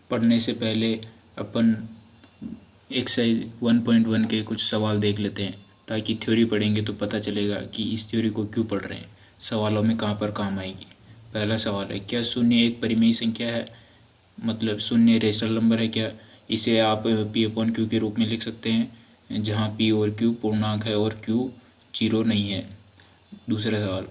पढ़ने से पहले अपन एक्सरसाइज 1.1 के कुछ सवाल देख लेते हैं, ताकि थ्योरी पढ़ेंगे तो पता चलेगा कि इस थ्योरी को क्यों पढ़ रहे हैं, सवालों में कहाँ पर काम आएगी। पहला सवाल है, क्या शून्य एक परिमेय संख्या है? मतलब शून्य रेशनल नंबर है क्या? इसे आप P/Q के रूप में लिख सकते हैं, जहाँ P और Q पूर्णांक है और Q जीरो नहीं है। दूसरा सवाल,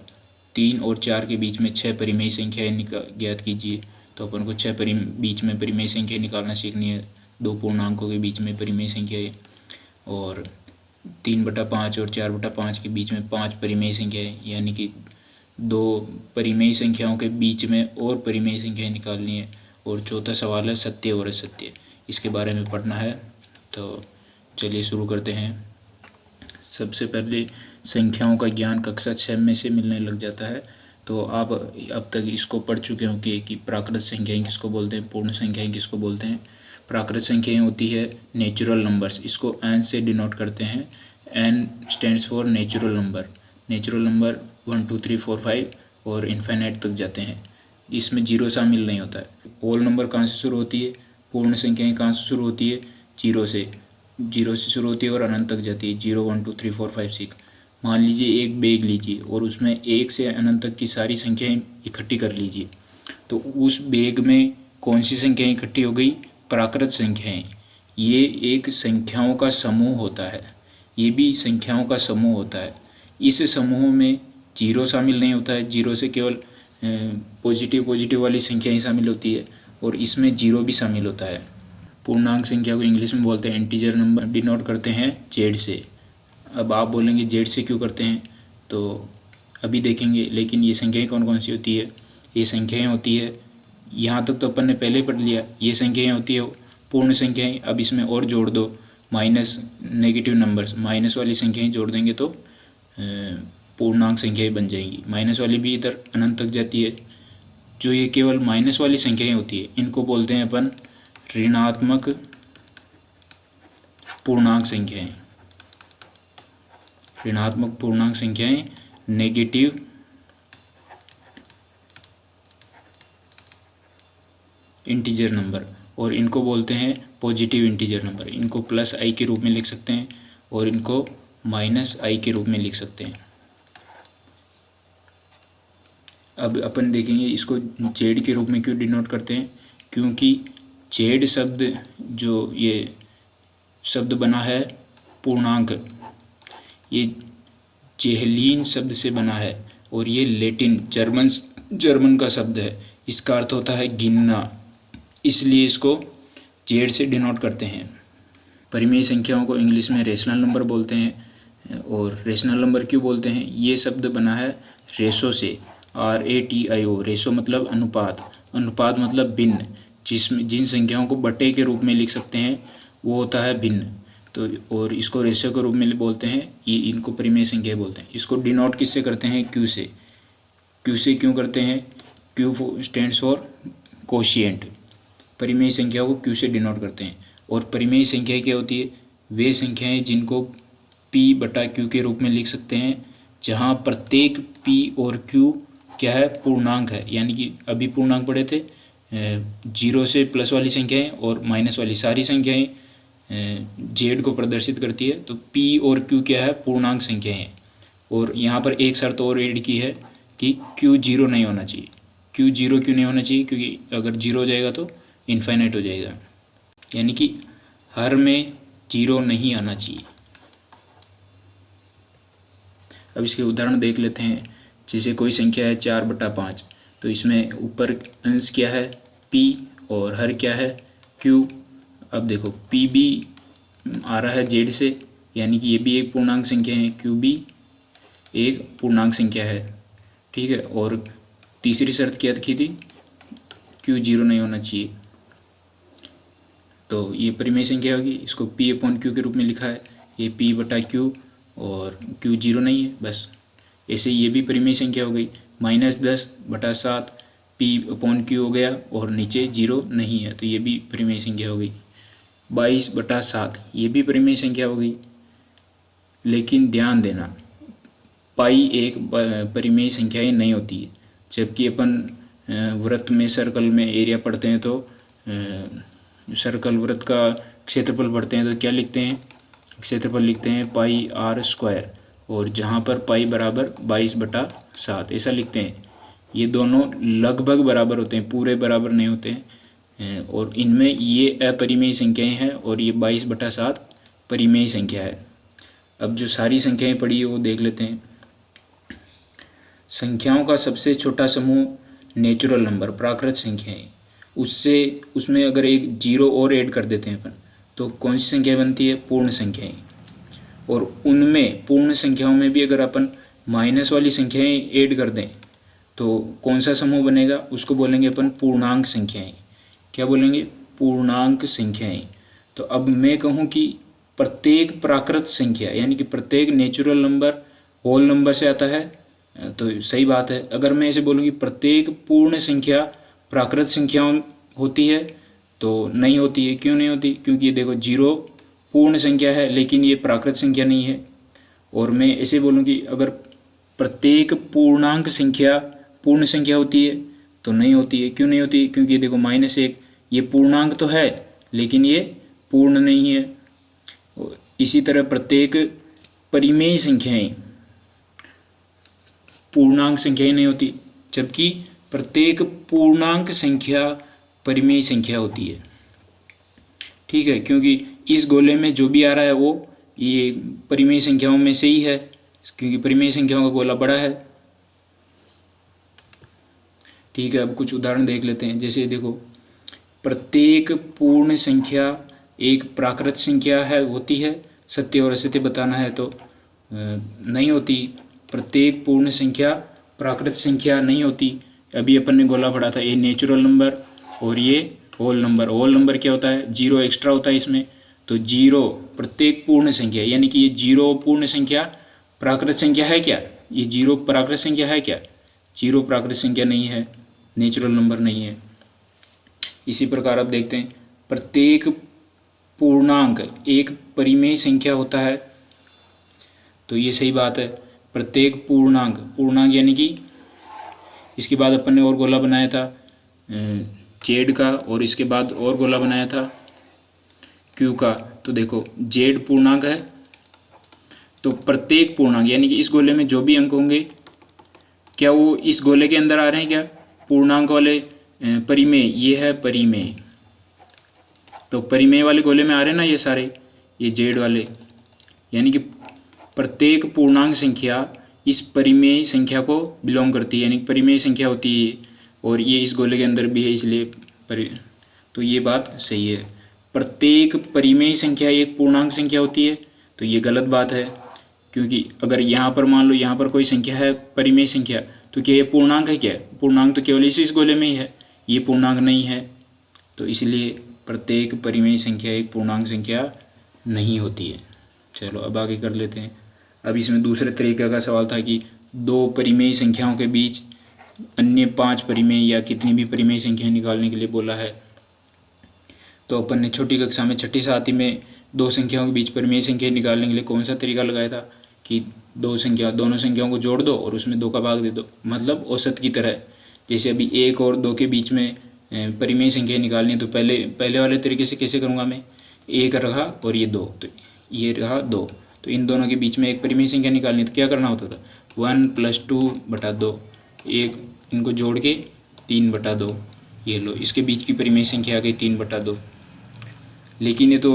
3 और 4 के बीच में 6 परिमेय संख्याएं ज्ञात कीजिए। तो अपन को 6 बीच में परिमेय संख्या निकालना सीखनी है, दो पूर्णांकों के बीच में परिमेय संख्याएं। और 3/5 और 4/5 के बीच में 5 परिमेय संख्याएं, यानी कि दो परिमेय संख्याओं के बीच में और परिमेय संख्याएं निकालनी है। और चौथा सवाल है सत्य और असत्य, इसके बारे में पढ़ना है। तो चलिए शुरू करते हैं। सबसे पहले संख्याओं का ज्ञान कक्षा 6 में से मिलने लग जाता है। तो आप अब तक इसको पढ़ चुके होंगे कि प्राकृत संख्याएं किसको बोलते हैं, पूर्ण संख्याएं किसको बोलते हैं। प्राकृत संख्याएं होती है नेचुरल नंबर्स, इसको एन से डिनोट करते हैं। N stands for natural number. Natural number 1 2 3 4 5 और इन्फाइनाइट तक जाते हैं, इसमें जीरो शामिल नहीं होता है। होल नंबर कहाँ से शुरू होती है, पूर्ण संख्याएं कहाँ से शुरू होती है, जीरो से शुरू होती है और अनंत तक जाती है। 0 1 2 3 4 5 6। मान लीजिए एक बेग लीजिए और उसमें 1 से अनंत तक की सारी संख्याएं इकट्ठी कर लीजिए। तो उस बेग में कौन सी संख्याएं इकट्ठी हो गई? प्राकृत संख्याएं। ये एक संख्याओं का समूह होता है, ये भी संख्याओं का समूह होता है। इस समूह में जीरो शामिल नहीं होता है, जीरो से केवल पॉजिटिव वाली संख्याएं शामिल होती है, और इसमें जीरो भी शामिल होता है। पूर्णांक संख्या को इंग्लिश में बोलते हैं इंटीजर नंबर, डिनोट करते हैं जेड से। अब आप बोलेंगे जेड से क्यों करते हैं, तो अभी देखेंगे। लेकिन ये संख्याएं कौन कौन सी होती है? ये संख्याएं होती है, यहाँ तक तो अपन ने पहले पढ़ लिया, ये संख्याएं होती है पूर्ण संख्याएं। अब इसमें और जोड़ दो माइनस नेगेटिव नंबर्स, माइनस वाली संख्याएं जोड़ देंगे तो पूर्णांक संख्याएं बन जाएंगी। माइनस वाली भी इधर अनंत तक जाती है। जो ये केवल माइनस वाली संख्याएं होती है, इनको बोलते हैं अपन ऋणात्मक पूर्णांक संख्याएं। ऋणात्मक पूर्णांक संख्याएं, नेगेटिव इंटीजर नंबर, और इनको बोलते हैं पॉजिटिव इंटीजर नंबर। इनको +i के रूप में लिख सकते हैं और इनको -i के रूप में लिख सकते हैं। अब अपन देखेंगे इसको जेड के रूप में क्यों डिनोट करते हैं, क्योंकि जेड शब्द, जो ये शब्द बना है पूर्णांक, ये जेहलीन शब्द से बना है, और ये लेटिन जर्मन का शब्द है। इसका अर्थ होता है गिनना, इसलिए इसको जेड से डिनोट करते हैं। परिमेय संख्याओं को इंग्लिश में रेशनल नंबर बोलते हैं। और रेशनल नंबर क्यों बोलते हैं? ये शब्द बना है रेशो से, RATIO। रेशो मतलब अनुपात, अनुपात मतलब भिन्न। जिन संख्याओं को बटे के रूप में लिख सकते हैं वो होता है भिन्न। तो और इसको रेशो के रूप में बोलते हैं, ये इनको परिमेय संख्या बोलते हैं। इसको डिनोट किससे करते हैं? क्यू से। क्यू से क्यों करते हैं? Q stands for quotient. परिमेय संख्या को क्यू से डिनोट करते हैं। और परिमेय संख्या क्या होती है? वे संख्याएं जिनको P/Q के रूप में लिख सकते हैं, जहां प्रत्येक P और Q क्या है? पूर्णांक है। यानी कि अभी पूर्णांक पढ़े थे, 0 से प्लस वाली संख्याएं और माइनस वाली सारी संख्याएं जेड को प्रदर्शित करती है। तो P और Q क्या है? पूर्णांक संख्याएं हैं। और यहाँ पर एक शर्त और ऐड की है कि Q 0 नहीं होना चाहिए। Q 0 क्यों नहीं होना चाहिए? क्योंकि अगर 0 हो जाएगा तो इन्फाइनाइट हो जाएगा, यानी कि हर में 0 नहीं आना चाहिए। अब इसके उदाहरण देख लेते हैं। जैसे कोई संख्या है 4/5, तो इसमें ऊपर अंश क्या है? P, और हर क्या है? Q। अब देखो P भी आ रहा है जेड से, यानी कि ये भी एक पूर्णांक संख्या है, Q भी एक पूर्णांक संख्या है, ठीक है। और तीसरी शर्त क्या रखी थी? Q 0 नहीं होना चाहिए। तो ये परिमेय संख्या होगी, इसको P/Q के रूप में लिखा है, ये P/Q, और Q 0 नहीं है, बस। ऐसे ये भी परिमेय संख्या हो गई। -10/7 P/Q हो गया, और नीचे 0 नहीं है, तो ये भी परिमेय संख्या हो गई। 22/7 ये भी परिमेय संख्या हो गई। लेकिन ध्यान देना, पाई एक परिमेय संख्याएं नहीं होती है। जबकि अपन वृत्त में, सर्कल में एरिया पढ़ते हैं तो सर्कल वृत्त का क्षेत्रफल पढ़ते हैं तो क्या लिखते हैं, क्षेत्रफल लिखते हैं पाई आर स्क्वायर, और जहाँ पर पाई बराबर 22/7 ऐसा लिखते हैं। ये दोनों लगभग बराबर होते हैं, पूरे बराबर नहीं होते हैं, और इनमें ये अपरिमेय संख्याएं हैं और ये 22/7 परिमेय संख्या है। अब जो सारी संख्याएं पढ़ी है वो देख लेते हैं। संख्याओं का सबसे छोटा समूह नेचुरल नंबर, प्राकृत संख्याएं, उसमें अगर एक जीरो और ऐड कर देते हैं अपन तो कौन सी संख्या बनती है, पूर्ण संख्याएं। और उनमें पूर्ण संख्याओं में भी अगर अपन माइनस वाली संख्याएं ऐड कर दें तो कौन सा समूह बनेगा, उसको बोलेंगे अपन पूर्णांक संख्याएं। क्या बोलेंगे, पूर्णांक संख्याएं। तो अब मैं कहूँ कि प्रत्येक प्राकृत संख्या यानी कि प्रत्येक नेचुरल नंबर होल नंबर से आता है तो सही बात है। अगर मैं ऐसे बोलूँ कि प्रत्येक पूर्ण संख्या प्राकृत संख्याओं होती है तो नहीं होती है। क्यों नहीं होती, क्योंकि ये देखो जीरो पूर्ण संख्या है लेकिन ये प्राकृत संख्या नहीं है। और मैं ऐसे बोलूँ कि अगर प्रत्येक पूर्णांक संख्या पूर्ण संख्या होती है तो नहीं होती है। क्यों नहीं होती, क्योंकि ये देखो -1 ये पूर्णांक तो है लेकिन ये पूर्ण नहीं है। इसी तरह प्रत्येक परिमेय संख्याएं पूर्णांक संख्याएं नहीं होती, जबकि प्रत्येक पूर्णांक संख्या परिमेय संख्या होती है। ठीक है, क्योंकि इस गोले में जो भी आ रहा है वो ये परिमेय संख्याओं में से ही है, क्योंकि परिमेय संख्याओं का गोला बड़ा है। ठीक है, अब कुछ उदाहरण देख लेते हैं। जैसे देखो, प्रत्येक पूर्ण संख्या एक प्राकृत संख्या है होती है, सत्य और असत्य बताना है तो नहीं होती। प्रत्येक पूर्ण संख्या प्राकृत संख्या नहीं होती। अभी अपन ने गोला पढ़ा था, ये नेचुरल नंबर और ये होल नंबर। होल नंबर क्या होता है, जीरो एक्स्ट्रा होता है इसमें। तो जीरो प्रत्येक पूर्ण संख्या, यानी कि ये जीरो पूर्ण संख्या प्राकृत संख्या है क्या, ये जीरो प्राकृत संख्या है क्या, जीरो प्राकृत संख्या नहीं है, नेचुरल नंबर नहीं है। इसी प्रकार आप देखते हैं प्रत्येक पूर्णांक एक परिमेय संख्या होता है, तो ये सही बात है। प्रत्येक पूर्णांक यानी कि इसके बाद अपन ने और गोला बनाया था जेड का, और इसके बाद और गोला बनाया था क्यू का। तो देखो जेड पूर्णांक है, तो प्रत्येक पूर्णांक यानी कि इस गोले में जो भी अंक होंगे क्या वो इस गोले के अंदर आ रहे हैं क्या, पूर्णांक वाले परिमेय, ये है परिमेय। तो परिमेय वाले गोले में आ रहे हैं ना ये सारे, ये जेड वाले, यानी कि प्रत्येक पूर्णांक संख्या इस परिमेय संख्या को बिलोंग करती है, यानी परिमेय संख्या होती है, और ये इस गोले के अंदर भी है इसलिए तो ये बात सही है। प्रत्येक परिमेय संख्या एक पूर्णांक संख्या होती है, तो ये गलत बात है, क्योंकि अगर यहाँ पर मान लो यहाँ पर कोई संख्या है परिमेय संख्या, तो क्या ये पूर्णांक है क्या, पूर्णांक तो केवल इस गोले में ही है, ये पूर्णांक नहीं है। तो इसलिए प्रत्येक परिमेय संख्या एक पूर्णांक संख्या नहीं होती है। चलो अब आगे कर लेते हैं। अब इसमें दूसरे तरीके का सवाल था कि दो परिमेय संख्याओं के बीच अन्य 5 परिमेय या कितनी भी परिमेय संख्या निकालने के लिए बोला है। तो अपन ने छोटी कक्षा में 6ठी 7वीं में दो संख्याओं के बीच परिमेय संख्या निकालने के लिए कौन सा तरीका लगाया था कि दोनों संख्याओं को जोड़ दो और उसमें 2 का भाग दे दो, मतलब औसत की तरह। जैसे अभी 1 और 2 के बीच में परिमेय संख्या निकालनी है तो पहले वाले तरीके से कैसे करूँगा मैं, 1 रहा और ये 2, तो ये रहा 2, तो इन दोनों के बीच में एक परिमेय संख्या निकालनी है तो क्या करना होता था, 1 + 2/2, एक इनको जोड़ के 3/2, ये लो इसके बीच की परिमेय संख्या आ गई 3/2। लेकिन ये तो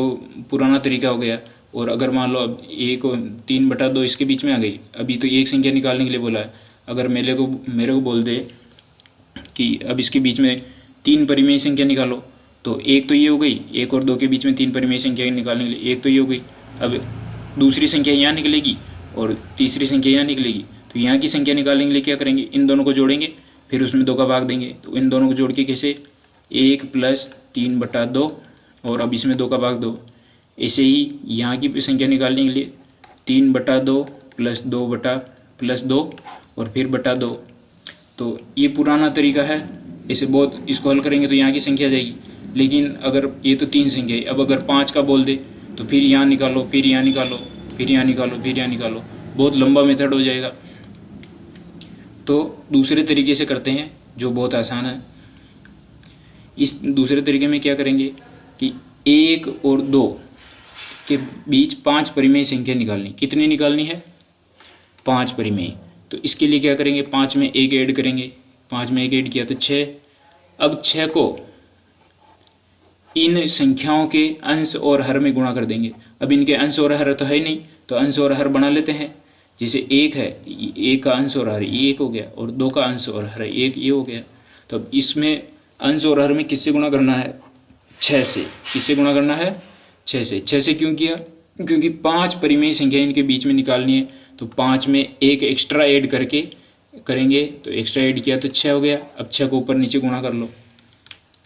पुराना तरीका हो गया। और अगर मान लो अब 1 और 3/2 इसके बीच में आ गई, अभी तो एक संख्या निकालने के लिए बोला है। अगर मेरे को बोल दे कि अब इसके बीच में 3 परिमेय संख्या निकालो, तो एक तो ये हो गई, 1 और 2 के बीच में 3 परिमेय संख्या निकालने के लिए एक तो ये हो गई। अब दूसरी संख्या यहाँ निकलेगी और तीसरी संख्या यहाँ निकलेगी, तो यहाँ की संख्या निकालने के लिए क्या करेंगे, इन दोनों को जोड़ेंगे, फिर उसमें 2 का भाग देंगे। तो इन दोनों को जोड़ के कैसे, 1 + 3/2 और अब इसमें 2 का भाग दो। ऐसे ही यहाँ की संख्या निकालने के लिए 3/2 + 2 और फिर /2। तो ये पुराना तरीका है, ऐसे बहुत इसको हल करेंगे तो यहाँ की संख्या आ जाएगी। लेकिन अगर ये तो 3 संख्या है, अब अगर 5 का बोल दे तो फिर यहाँ निकालो, फिर यहाँ निकालो, फिर यहाँ निकालो, फिर यहाँ निकालो, बहुत लंबा मेथड हो जाएगा। तो दूसरे तरीके से करते हैं जो बहुत आसान है। इस दूसरे तरीके में क्या करेंगे कि 1 और 2 के बीच 5 परिमेय संख्या निकालनी। कितनी निकालनी है? 5 परिमेय। तो इसके लिए क्या करेंगे? 5 में 1 ऐड करेंगे। 5 में 1 ऐड किया तो 6। अब 6 को इन संख्याओं के अंश और हर में गुणा कर देंगे। अब इनके अंश और हर तो है ही नहीं, तो अंश और हर बना लेते हैं। जैसे 1 है, 1 का अंश और हर ये 1 हो गया, और 2 का अंश और हर 1 ये हो गया। तो अब इसमें अंश और हर में किससे गुणा करना है? 6 से। किससे गुणा करना है? 6 से। 6 से क्यों किया? क्योंकि 5 परिमेय संख्या इनके बीच में निकालनी है, तो 5 में 1 एक्स्ट्रा ऐड करके करेंगे, तो एक्स्ट्रा ऐड किया तो 6 हो गया। अब 6 को ऊपर नीचे गुणा कर लो।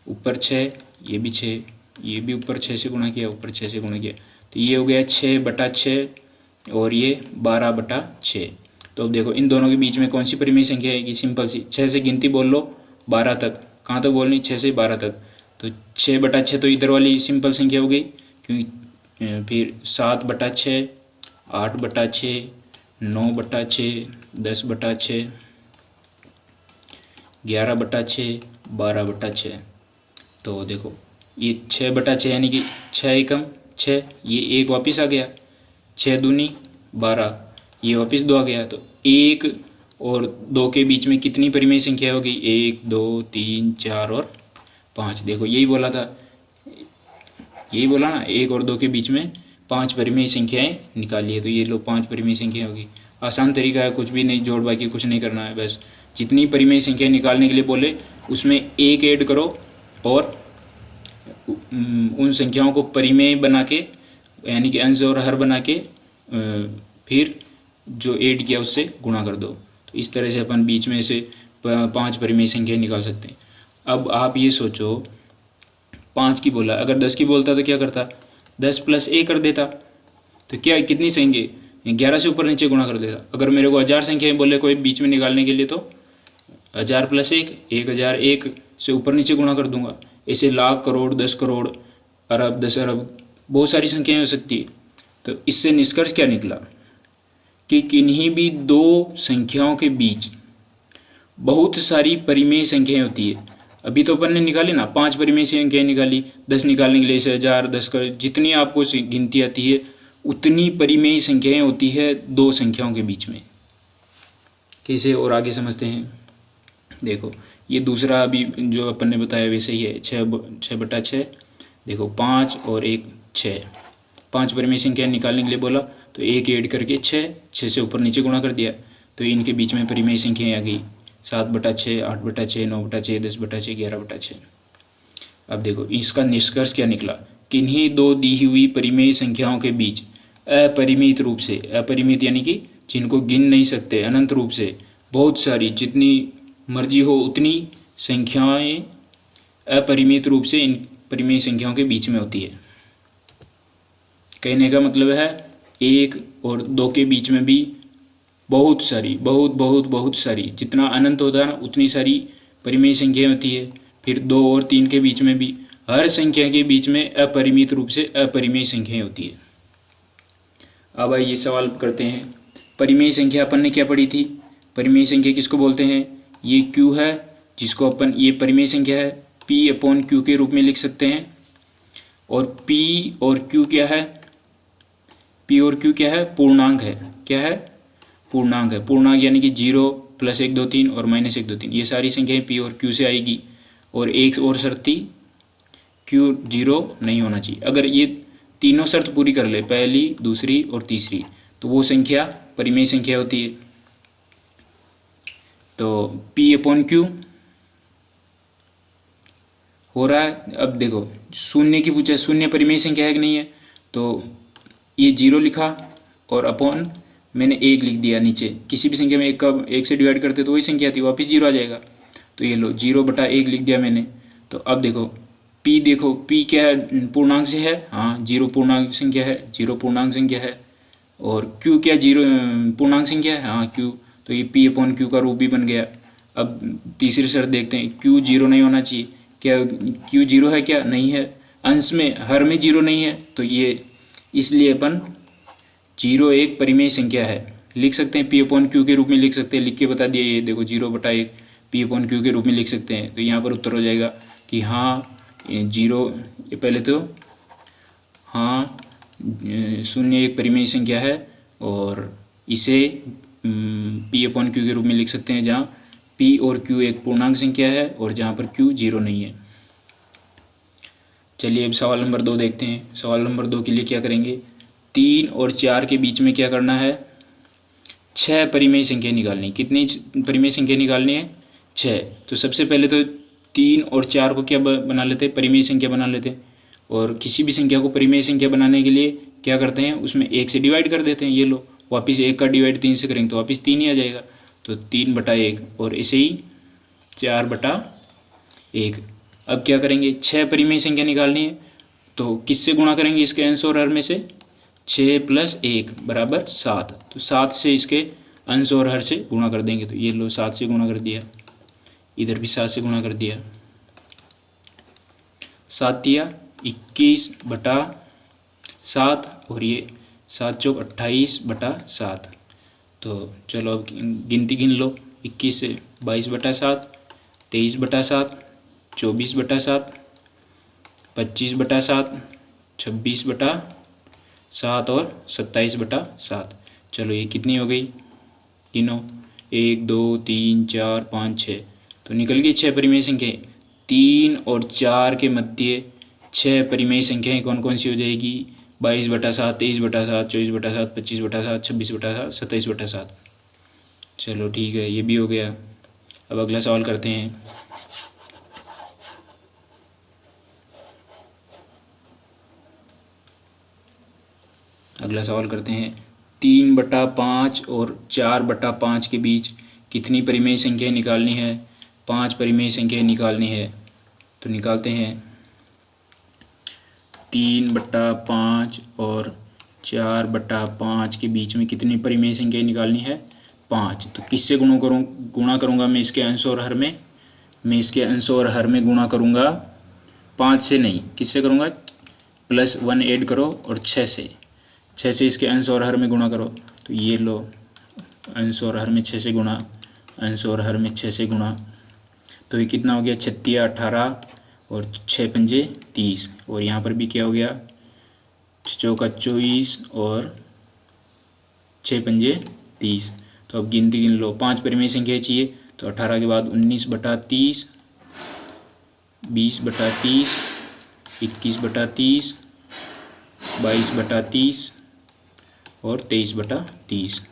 ऊपर 6, ये भी 6, ये भी ऊपर 6 से गुणा किया, ऊपर 6 से गुणा किया, तो ये हो गया 6/6 और ये 12/6। तो अब देखो इन दोनों के बीच में कौन सी परिमेय संख्या आएगी? सिंपल सी, 6 से गिनती बोल लो 12 तक। कहाँ तक बोलनी? 6 से 12 तक। तो 6/6 तो इधर वाली सिंपल संख्या हो गई, क्योंकि फिर 7/6, 8/6, 9/6, 10/6, 11/6, 12/6। तो देखो ये 6/6 यानी कि 6 एकम 6, ये 1 वापस आ गया, 6 दूनी 12, ये वापस 2 आ गया। तो 1 और 2 के बीच में कितनी परिमेय संख्या होगी? 1, 2, 3, 4 और 5। देखो यही बोला था, यही बोला ना, 1 और 2 के बीच में 5 परिमेय संख्याएं निकालिए। तो ये लो 5 परिमेय संख्या होगी। आसान तरीका है, कुछ भी नहीं जोड़ बाकी कुछ नहीं करना है, बस जितनी परिमेय संख्या निकालने के लिए बोले उसमें 1 ऐड करो और उन संख्याओं को परिमेय बना के, यानी कि अंश और हर बना के फिर जो ऐड किया उससे गुणा कर दो। तो इस तरह से अपन बीच में से 5 परिमेय संख्या निकाल सकते हैं। अब आप ये सोचो, 5 की बोला, अगर 10 की बोलता तो क्या करता? 10 + 1 कर देता। तो क्या कितनी संख्या? 11 से ऊपर नीचे गुणा कर देता। अगर मेरे को 1000 संख्याएं बोले कोई बीच में निकालने के लिए, तो 1000 + 1, 1001 से ऊपर नीचे गुणा कर दूंगा। ऐसे लाख, करोड़, 10 करोड़, अरब, 10 अरब, बहुत सारी संख्याएं हो सकती है। तो इससे निष्कर्ष क्या निकला कि किन्हीं भी 2 संख्याओं के बीच बहुत सारी परिमेय संख्याएं होती है। अभी तो अपन ने निकाली ना, 5 परिमेय संख्याएं निकाली। 10 निकालने के लिए से 1000, 10 का जितनी आपको गिनती आती है उतनी परिमेय संख्याएं होती है 2 संख्याओं के बीच में। कैसे? और आगे समझते हैं। देखो ये दूसरा अभी जो अपन ने बताया वैसे ही है, 6/6। देखो 5 और 1 6, 5 परिमेय संख्या निकालने के लिए बोला तो 1 ऐड करके 6 से ऊपर नीचे गुणा कर दिया, तो इनके बीच में परिमेय संख्याएं आ गई 7/6, 8/6, 9/6, 10/6, 11/6। अब देखो इसका निष्कर्ष क्या निकला? किन्हीं 2 दी हुई परिमेय संख्याओं के बीच अपरिमित रूप से, अपरिमित यानी कि जिनको गिन नहीं सकते, अनंत रूप से बहुत सारी, जितनी मर्जी हो उतनी संख्याएं अपरिमित रूप से इन परिमेय संख्याओं के बीच में होती है। कहने का मतलब है 1 और 2 के बीच में भी बहुत सारी, बहुत सारी, जितना अनंत होता है ना उतनी सारी परिमेय संख्याएं होती है। फिर 2 और 3 के बीच में भी हर संख्या के बीच में अपरिमित रूप से अपरिमेय संख्याएं होती है। अब आइए सवाल करते हैं। परिमेय संख्या अपन ने क्या पढ़ी थी? परिमेय संख्या किसको बोलते हैं? ये Q है, जिसको अपन, ये परिमेय संख्या है, P/Q के रूप में लिख सकते हैं। और P और Q क्या है? P और Q क्या है? पूर्णांक है। क्या है? पूर्णांक है। पूर्णांक यानी कि 0, +1 2 3 और -1 2 3, ये सारी संख्याएं P और Q से आएगी। और एक और शर्त थी, Q 0 नहीं होना चाहिए। अगर ये तीनों शर्त पूरी कर ले, पहली, दूसरी और तीसरी, तो वो संख्या परिमेय संख्या होती है। तो P/Q हो रहा है। अब देखो शून्य की पूछा, शून्य परिमेय संख्या है कि नहीं है? तो ये 0 लिखा और अपॉन मैंने 1 लिख दिया नीचे। किसी भी संख्या में 1 से डिवाइड करते तो वही संख्या आती है, वापस 0 आ जाएगा। तो ये लो 0/1 लिख दिया मैंने। तो अब देखो P, देखो P क्या है? पूर्णांक से है। हाँ 0 पूर्णांक संख्या है, 0 पूर्णांक संख्या है। और Q क्या 0 पूर्णांक संख्या है? हाँ Q, तो ये P/Q का रूप भी बन गया। अब तीसरी शर्त देखते हैं, Q 0 नहीं होना चाहिए। क्या Q 0 है? क्या नहीं है। अंश में, हर में 0 नहीं है, तो ये इसलिए अपन 0 एक परिमेय संख्या है। लिख सकते हैं P/Q के रूप में लिख सकते हैं, लिख के बता दिया। ये देखो 0/1 P/Q के रूप में लिख सकते हैं। तो यहाँ पर उत्तर हो जाएगा कि हाँ जीरो, ये पहले तो हाँ शून्य एक परिमेय संख्या है और इसे पी अपॉन क्यू के रूप में लिख सकते हैं, जहाँ पी और क्यू एक पूर्णांक संख्या है और जहाँ पर क्यू जीरो नहीं है। चलिए अब सवाल नंबर 2 देखते हैं। सवाल नंबर 2 के लिए क्या करेंगे, 3 और 4 के बीच में क्या करना है, 6 परिमेय संख्या निकालनी। कितनी परिमेय संख्या निकालनी है, 6। तो सबसे पहले तो 3 और 4 को क्या बना लेते हैं, परिमेय संख्या बना लेते हैं। और किसी भी संख्या को परिमेय संख्या बनाने के लिए क्या करते हैं, उसमें 1 से डिवाइड कर देते हैं। ये लो वापस 1 का डिवाइड 3 से करेंगे तो वापस 3 ही आ जाएगा, तो 3/1 और ऐसे ही 4/1। अब क्या करेंगे, 6 परिमेय संख्या निकालनी है तो किससे गुणा करेंगे, इसके अंश और हर में से। 6 + 1 = 7, तो 7 से इसके अंश और हर से गुणा कर देंगे। तो ये लो 7 से गुणा कर दिया, इधर भी 7 से गुणा कर दिया। 7 × 21/7 और ये 7 × 28/7। तो चलो अब गिनती गिन लो, 21 से 22/7, 23/7, 24/7, 25/7, 26/7 और 27/7। चलो ये कितनी हो गई, गिनो, 1 2 3 4 5 6, तो निकल गई 6 परिमेय संख्याएँ। 3 और 4 के मध्य 6 परिमेय संख्याएँ कौन कौन सी हो जाएगी, 22/7, 23/7, 24/7, 25/7, 26/7, 27/7। चलो ठीक है, ये भी हो गया। अब अगला सवाल करते हैं। अगला सवाल करते हैं, 3/5 और 4/5 के बीच कितनी परिमेय संख्या निकालनी है, 5 परिमेय संख्या निकालनी है। तो निकालते हैं, 3/5 और 4/5 के बीच में कितनी परिमेय संख्या निकालनी है, 5। तो किससे गुणा करूँगा मैं इसके अंश और हर में, मैं इसके अंश और हर में गुणा करूँगा 5 से नहीं, किससे करूँगा, +1 ऐड करो और 6 से इसके अंश और हर में गुणा करो। तो ये लो अंश और हर में 6 से गुणा, अंश और हर में 6 से गुणा, तो ये कितना हो गया, 36 18 और 6 पंजे 30। और यहाँ पर भी क्या हो गया, 6 चौका 24 और 6 पंजे 30। तो अब गिनती गिन लो, 5 परिमेय संख्या चाहिए, तो 18 के बाद 19/30, 20/30, 21/30, 22/30 और 23/30।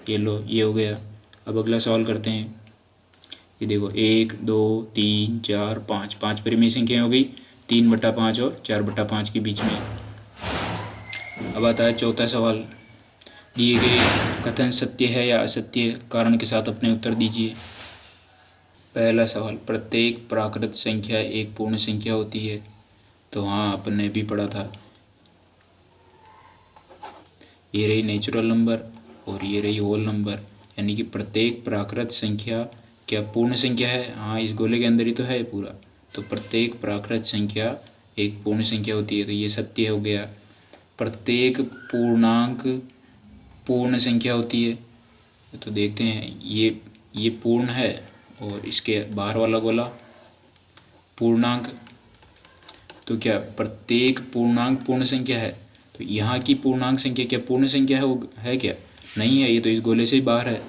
ये लो ये हो गया। अब अगला सवाल करते हैं। ये देखो 1 2 3 4 5, 5 परिमेय संख्या हो गई 3/5 और 4/5 के बीच में। अब आता है चौथा सवाल। दिए गए कथन सत्य है या असत्य, कारण के साथ अपने उत्तर दीजिए। पहला सवाल, प्रत्येक प्राकृत संख्या एक पूर्ण संख्या होती है। तो हाँ, अपन ने भी पढ़ा था। ये रही नेचुरल नंबर और ये रही होल नंबर, यानी कि प्रत्येक प्राकृत संख्या क्या पूर्ण संख्या है। हाँ, इस गोले के अंदर ही तो है पूरा। तो प्रत्येक प्राकृत संख्या एक पूर्ण संख्या होती है, तो ये सत्य हो गया। प्रत्येक पूर्णांक पूर्ण संख्या होती है। तो देखते हैं, ये पूर्ण है और इसके बाहर वाला गोला पूर्णांक। तो क्या प्रत्येक पूर्णांक पूर्ण संख्या है। तो यहाँ की पूर्णांक संख्या क्या पूर्ण संख्या है क्या, नहीं है, ये तो इस गोले से ही बाहर है।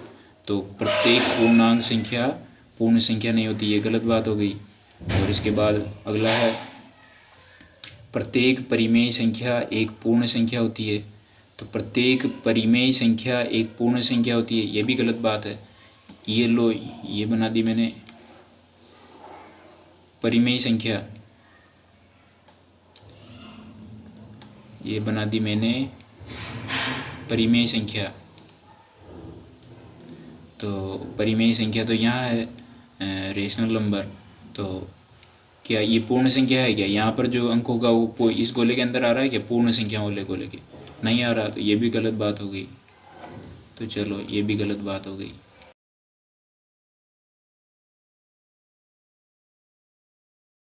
तो प्रत्येक पूर्णांक संख्या पूर्ण संख्या नहीं होती, ये गलत बात हो गई। और इसके बाद अगला है, प्रत्येक परिमेय संख्या एक पूर्ण संख्या होती है। तो प्रत्येक परिमेय संख्या एक पूर्ण संख्या होती है, ये भी गलत बात है। ये लो, ये बना दी मैंने परिमेय संख्या, ये बना दी मैंने परिमेय संख्या। तो परिमेय संख्या तो यहाँ है रेशनल नंबर। तो क्या ये पूर्ण संख्या है क्या, यहाँ पर जो अंक होगा वो इस गोले के अंदर आ रहा है क्या, पूर्ण संख्या वाले गोले के नहीं आ रहा, तो ये भी गलत बात हो गई। तो चलो ये भी गलत बात हो गई।